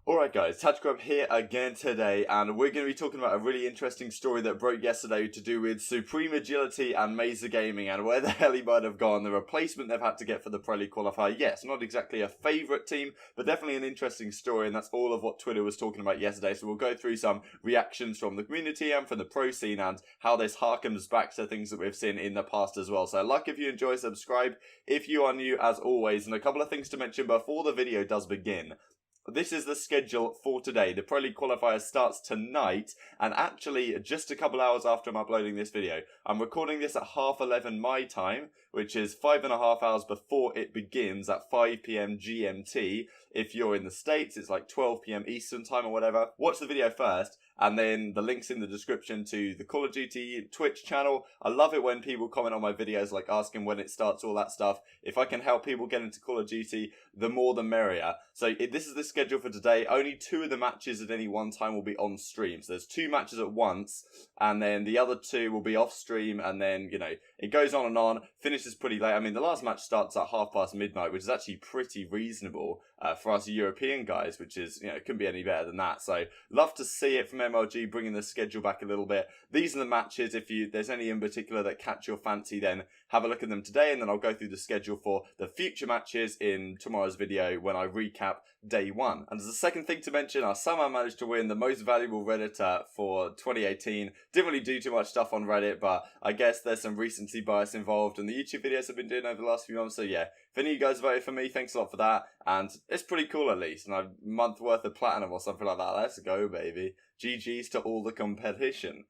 Alright guys, TacticalGrub here again today, and we're going to be talking about a really interesting story that broke yesterday to do with SupremeAgility and Mesa Gaming and where the hell he might have gone, the replacement they've had to get for the Pro League Qualifier. Yes, not exactly a favourite team, but definitely an interesting story, and that's all of what Twitter was talking about yesterday. So we'll go through some reactions from the community and from the pro scene and how this harkens back to things that we've seen in the past as well. So like if you enjoy, subscribe if you are new as always, and a couple of things to mention before the video does begin. This is the schedule for today. The Pro League Qualifier starts tonight, and actually just a couple hours after I'm uploading this video. I'm recording this at 11:30 my time, which is 5.5 hours before it begins at 5 PM GMT. If you're in the States, it's like 12 PM Eastern time or whatever. Watch the video first, and then the link's in the description to the Call of Duty Twitch channel. I love it when people comment on my videos, like asking when it starts, all that stuff. If I can help people get into Call of Duty, the more the merrier. So this is the schedule for today. Only 2 of the matches at any one time will be on stream. So there's 2 matches at once, and then the other 2 will be off stream, and then, you know, it goes on, finishes pretty late. I mean, the last match starts at midnight, which is actually pretty reasonable for us European guys, which is, you know, it couldn't be any better than that. So love to see it from MLG, bringing the schedule back a little bit. These are the matches. If there's any in particular that catch your fancy, then have a look at them today, and then I'll go through the schedule for the future matches in tomorrow's video when I recap day 1. And as a second thing to mention, I somehow managed to win the most valuable Redditor for 2018. Didn't really do too much stuff on Reddit, but I guess there's some recency bias involved in the YouTube videos I've been doing over the last few months. So yeah, if any of you guys voted for me, thanks a lot for that. And it's pretty cool at least. And a month worth of platinum or something like that. Let's go, baby. GG's to all the competition.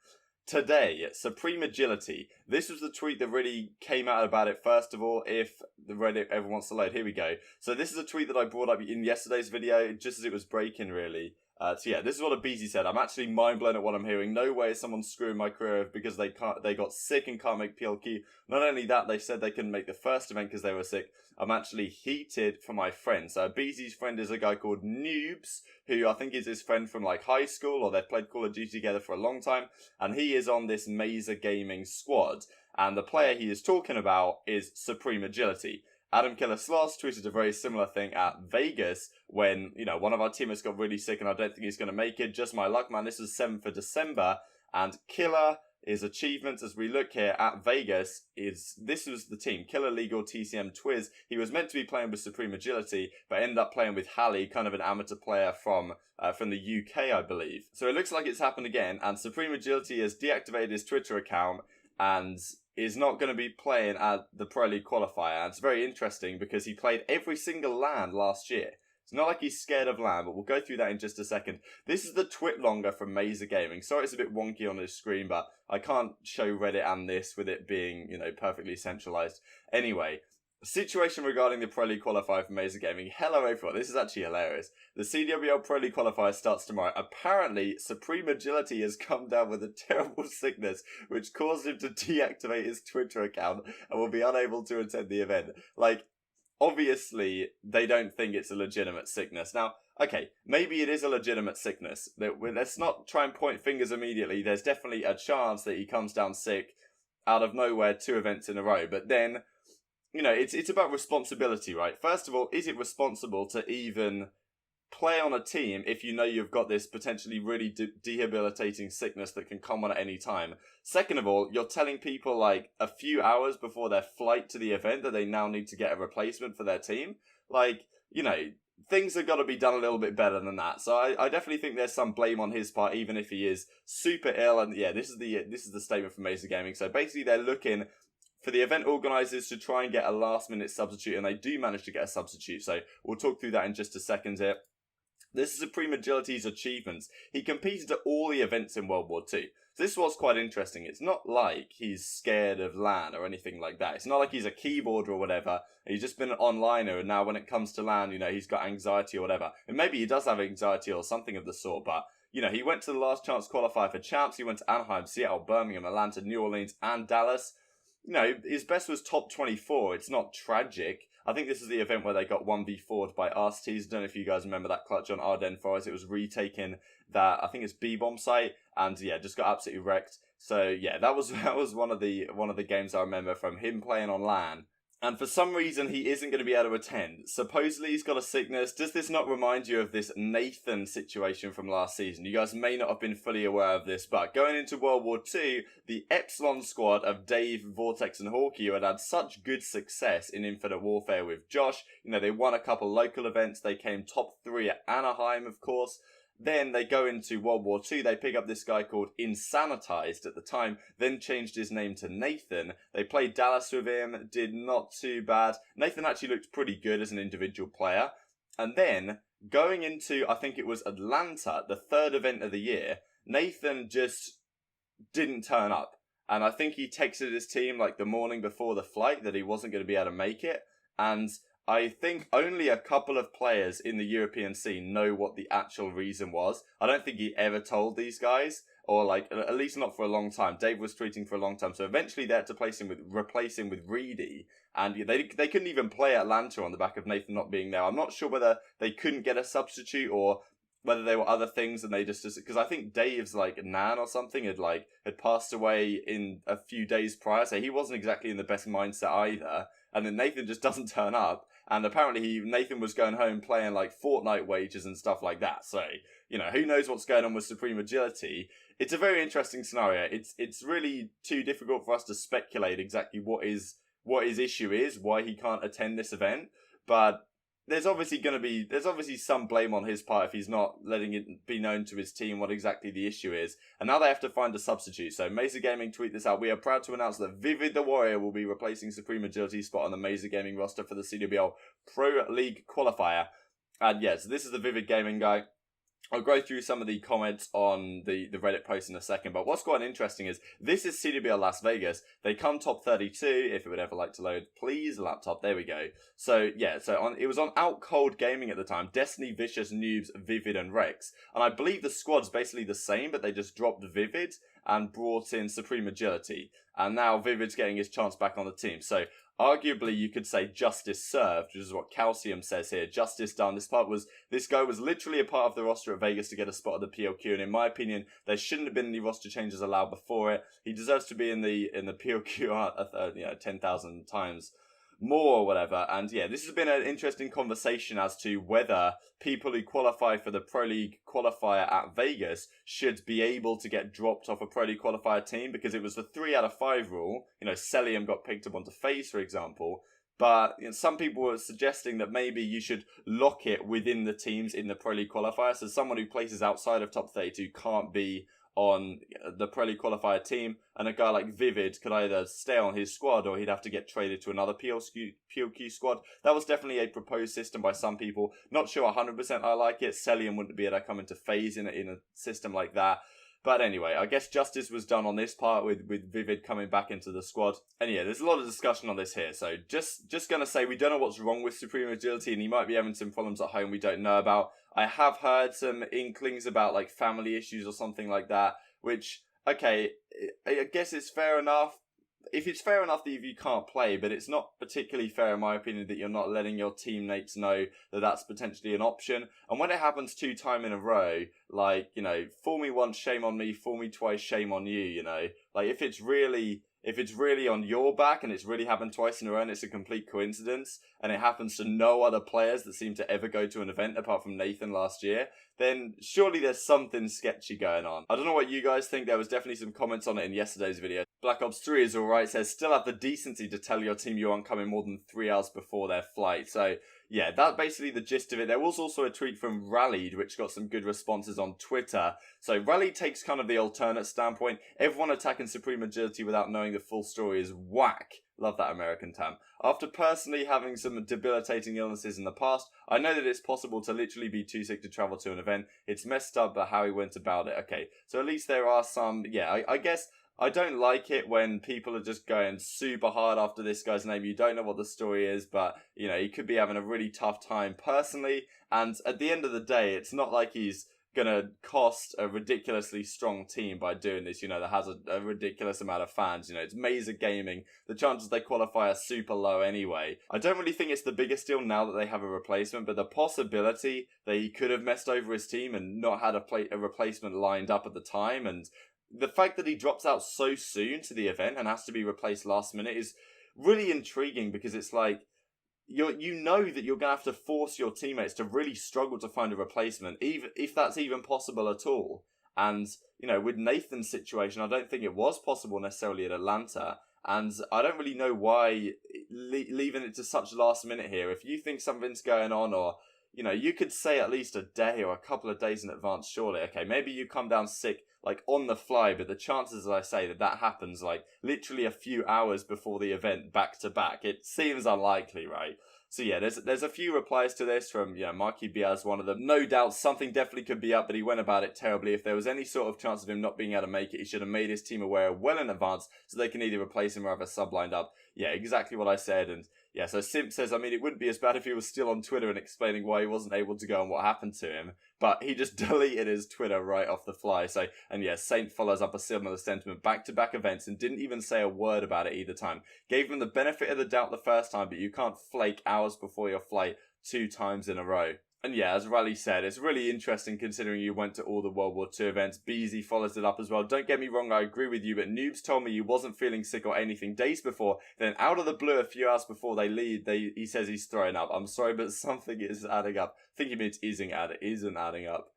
Today, SupremeAgility. This was the tweet that really came out about it first of all, if the Reddit ever wants to load. Here we go. So this is a tweet that I brought up in yesterday's video, just as it was breaking, really. So yeah, this is what a BZ said. I'm actually mind blown at what I'm hearing. No way is someone screwing my career because they got sick and can't make PLQ. Not only that, they said they couldn't make the first event because they were sick. I'm actually heated for my friend. So BZ's friend is a guy called Noobs, who I think is his friend from like high school, or they've played Call of Duty together for a long time. And he is on this Mesa Gaming squad. And the player he is talking about is SupremeAgility. Adam Killer Sloss tweeted a very similar thing at Vegas when, you know, one of our teammates got really sick and I don't think he's going to make it. Just my luck, man. This was 7th of December. And Killer, his achievements as we look here at Vegas this was the team. Killer Legal TCM Twiz. He was meant to be playing with SupremeAgility, but ended up playing with Hallie, kind of an amateur player from the UK, I believe. So it looks like it's happened again, and SupremeAgility has deactivated his Twitter account and is not going to be playing at the Pro League Qualifier. And it's very interesting because he played every single LAN last year. It's not like he's scared of LAN, but we'll go through that in just a second. This is the twit longer from Mesa Gaming. Sorry it's a bit wonky on this screen, but I can't show Reddit and this with it being, you know, perfectly centralized. Anyway, situation regarding the Pro League Qualifier for Mesa Gaming. Hello everyone, this is actually hilarious. The CWL Pro League Qualifier starts tomorrow. Apparently, SupremeAgility has come down with a terrible sickness which caused him to deactivate his Twitter account and will be unable to attend the event. Like, obviously, they don't think it's a legitimate sickness. Now, okay, maybe it is a legitimate sickness. Let's not try and point fingers immediately. There's definitely a chance that he comes down sick out of nowhere 2 events in a row. But then, you know, it's about responsibility, right? First of all, is it responsible to even play on a team if you know you've got this potentially really debilitating sickness that can come on at any time? Second of all, you're telling people like a few hours before their flight to the event that they now need to get a replacement for their team. Like, you know, things have got to be done a little bit better than that. So I definitely think there's some blame on his part, even if he is super ill. And yeah, this is the statement from Mesa Gaming. So basically, they're looking for the event organisers to try and get a last-minute substitute, and they do manage to get a substitute. So we'll talk through that in just a second here. This is SupremeAgility's achievements. He competed at all the events in World War II. So this was quite interesting. It's not like he's scared of LAN or anything like that. It's not like he's a keyboarder or whatever. He's just been an onliner, and now when it comes to LAN, you know, he's got anxiety or whatever. And maybe he does have anxiety or something of the sort, but, you know, he went to the last chance qualifier for champs. He went to Anaheim, Seattle, Birmingham, Atlanta, New Orleans, and Dallas. You know, his best was top 24. It's not tragic. I think this is the event where they got 1v4'd by Arstees. I don't know if you guys remember that clutch on Ardennes Forest. It was retaking that, I think it's B-bomb site, and yeah, just got absolutely wrecked. So yeah, that was one of the games I remember from him playing on LAN. And for some reason, he isn't going to be able to attend. Supposedly, he's got a sickness. Does this not remind you of this Nathan situation from last season? You guys may not have been fully aware of this, but going into World War II, the Epsilon squad of Dave, Vortex, and Hawkeye, who had such good success in Infinite Warfare with Josh, they won a couple local events. They came top 3 at Anaheim, of course. Then they go into World War II, they pick up this guy called Insanitized at the time, then changed his name to Nathan. They played Dallas with him, did not too bad. Nathan actually looked pretty good as an individual player. And then, going into, I think it was Atlanta, the 3rd event of the year, Nathan just didn't turn up. And I think he texted his team like the morning before the flight that he wasn't going to be able to make it. And I think only a couple of players in the European scene know what the actual reason was. I don't think he ever told these guys, or at least not for a long time. Dave was tweeting for a long time, so eventually they had to replace him with Reedy, and they couldn't even play Atlanta on the back of Nathan not being there. I'm not sure whether they couldn't get a substitute or whether there were other things and they just because I think Dave's nan or something had passed away in a few days prior, so he wasn't exactly in the best mindset either. And then Nathan just doesn't turn up. And apparently Nathan was going home playing Fortnite wages and stuff like that. So, who knows what's going on with SupremeAgility. It's a very interesting scenario. It's really too difficult for us to speculate exactly what his issue is, why he can't attend this event. But there's obviously some blame on his part if he's not letting it be known to his team what exactly the issue is. And now they have to find a substitute. So Mesa Gaming tweet this out. We are proud to announce that Vivid the Warrior will be replacing SupremeAgility's spot on the Mesa Gaming roster for the CWL Pro League Qualifier. And yeah, so this is the Vivid Gaming guy. I'll go through some of the comments on the Reddit post in a second, but what's quite interesting is this is CWL Las Vegas. They come top 32. If it would ever like to load, please, laptop. There we go. So yeah, it was on Out Cold Gaming at the time. Destiny, Vicious, Noobs, Vivid, and Rex. And I believe the squad's basically the same, but they just dropped Vivid and brought in SupremeAgility. And now Vivid's getting his chance back on the team. So arguably, you could say justice served, which is what Calcium says here. Justice done. This guy was literally a part of the roster at Vegas to get a spot at the PLQ, and in my opinion, there shouldn't have been any roster changes allowed before it. He deserves to be in the PLQ 10,000 times more or whatever. And yeah, this has been an interesting conversation as to whether people who qualify for the Pro League qualifier at Vegas should be able to get dropped off a Pro League qualifier team, because it was the 3 out of 5 rule. Celium got picked up onto FaZe, for example. But some people were suggesting that maybe you should lock it within the teams in the Pro League qualifier. So someone who places outside of top 32 can't be on the Pro League qualifier team, and a guy like Vivid could either stay on his squad or he'd have to get traded to another PLQ squad. That was definitely a proposed system by some people. Not sure 100% I like it. Celium wouldn't be able to come into FaZe in a system like that. But anyway, I guess justice was done on this part with Vivid coming back into the squad. And yeah, there's a lot of discussion on this here. So just going to say we don't know what's wrong with SupremeAgility, and he might be having some problems at home we don't know about. I have heard some inklings about family issues or something like that, which, okay, I guess it's fair enough. If it's fair enough that you can't play, but it's not particularly fair, in my opinion, that you're not letting your teammates know that that's potentially an option. And when it happens 2 times in a row, fool me once, shame on me, fool me twice, shame on you, if it's really on your back and it's really happened twice in a row and it's a complete coincidence and it happens to no other players that seem to ever go to an event apart from Nathan last year, then surely there's something sketchy going on. I don't know what you guys think. There was definitely some comments on it in yesterday's video. Black Ops 3 is alright, says still have the decency to tell your team you aren't coming more than 3 hours before their flight. So yeah, that's basically the gist of it. There was also a tweet from Rallied, which got some good responses on Twitter. So Rallied takes kind of the alternate standpoint. Everyone attacking SupremeAgility without knowing the full story is whack. Love that American term. After personally having some debilitating illnesses in the past, I know that it's possible to literally be too sick to travel to an event. It's messed up, but how he went about it. Okay, so at least there are some, I guess I don't like it when people are just going super hard after this guy's name. You don't know what the story is, but, he could be having a really tough time personally. And at the end of the day, it's not like he's going to cost a ridiculously strong team by doing this, that has a ridiculous amount of fans. It's Mesa Gaming. The chances they qualify are super low anyway. I don't really think it's the biggest deal now that they have a replacement, but the possibility that he could have messed over his team and not had a replacement lined up at the time, and the fact that he drops out so soon to the event and has to be replaced last minute is really intriguing because it's like, you know that you're going to have to force your teammates to really struggle to find a replacement, even if that's even possible at all. And, with Nathan's situation, I don't think it was possible necessarily at Atlanta. And I don't really know why leaving it to such last minute here. If you think something's going on, or, you could say at least a day or a couple of days in advance, surely. Okay, maybe you come down sick, like, on the fly, but the chances, as I say, that happens, like, literally a few hours before the event, back to back, it seems unlikely, right? So yeah, there's a few replies to this from, Marky Biaz, one of them. No doubt something definitely could be up, but he went about it terribly. If there was any sort of chance of him not being able to make it, he should have made his team aware well in advance so they can either replace him or have a sub lined up. Yeah, exactly what I said. And yeah, so Simp says, I mean, it wouldn't be as bad if he was still on Twitter and explaining why he wasn't able to go and what happened to him, but he just deleted his Twitter right off the fly. So, and yeah, Saint follows up a similar sentiment, back-to-back events, and didn't even say a word about it either time. Gave him the benefit of the doubt the first time, but you can't flake hours before your flight 2 times in a row. And yeah, as Raleigh said, it's really interesting considering you went to all the World War II events. Beezy follows it up as well. Don't get me wrong, I agree with you, but Noobs told me you wasn't feeling sick or anything days before. Then out of the blue, a few hours before they leave, he says he's throwing up. I'm sorry, but something is adding up. I think he means isn't adding up.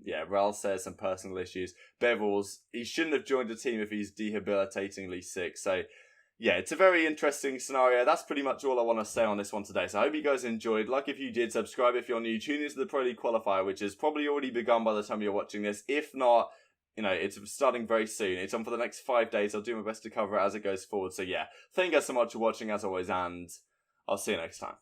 Yeah, Ral says some personal issues. Bevels, he shouldn't have joined the team if he's debilitatingly sick. So yeah, it's a very interesting scenario. That's pretty much all I want to say on this one today. So I hope you guys enjoyed. Like if you did, subscribe if you're new. Tune into the Pro League Qualifier, which has probably already begun by the time you're watching this. If not, it's starting very soon. It's on for the next 5 days. I'll do my best to cover it as it goes forward. So yeah, thank you guys so much for watching as always, and I'll see you next time.